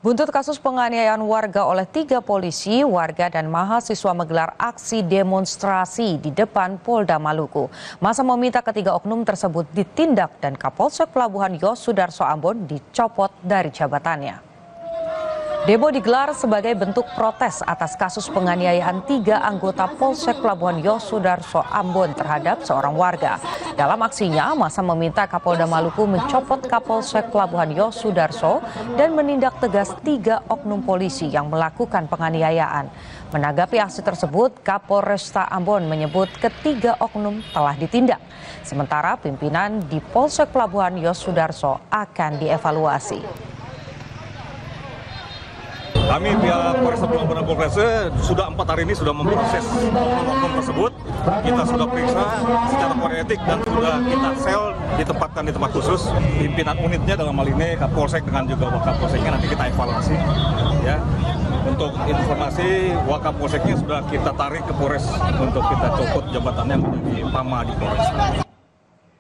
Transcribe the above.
Buntut kasus penganiayaan warga oleh 3 polisi, warga dan mahasiswa menggelar aksi demonstrasi di depan Polda Maluku. Masa meminta ketiga oknum tersebut ditindak dan Kapolsek Pelabuhan Yos Sudarso Ambon dicopot dari jabatannya. Demo digelar sebagai bentuk protes atas kasus penganiayaan 3 anggota Polsek Pelabuhan Yos Sudarso Ambon terhadap seorang warga. Dalam aksinya, massa meminta Kapolda Maluku mencopot Kapolsek Pelabuhan Yos Sudarso dan menindak tegas 3 oknum polisi yang melakukan penganiayaan. Menanggapi aksi tersebut, Kapolresta Ambon menyebut ketiga oknum telah ditindak. Sementara pimpinan di Polsek Pelabuhan Yos Sudarso akan dievaluasi. Kami pihak Polres Pelabuhan Polresta sudah 4 hari ini sudah memproses oknum tersebut. Kita sudah periksa secara kode etik dan sudah kita sel ditempatkan di tempat khusus. Pimpinan unitnya dalam hal ini Kapolsek dengan juga Wakapolseknya nanti kita evaluasi. Ya, untuk informasi Wakapolseknya sudah kita tarik ke Polres untuk kita copot jabatannya menjadi Pama di Polres.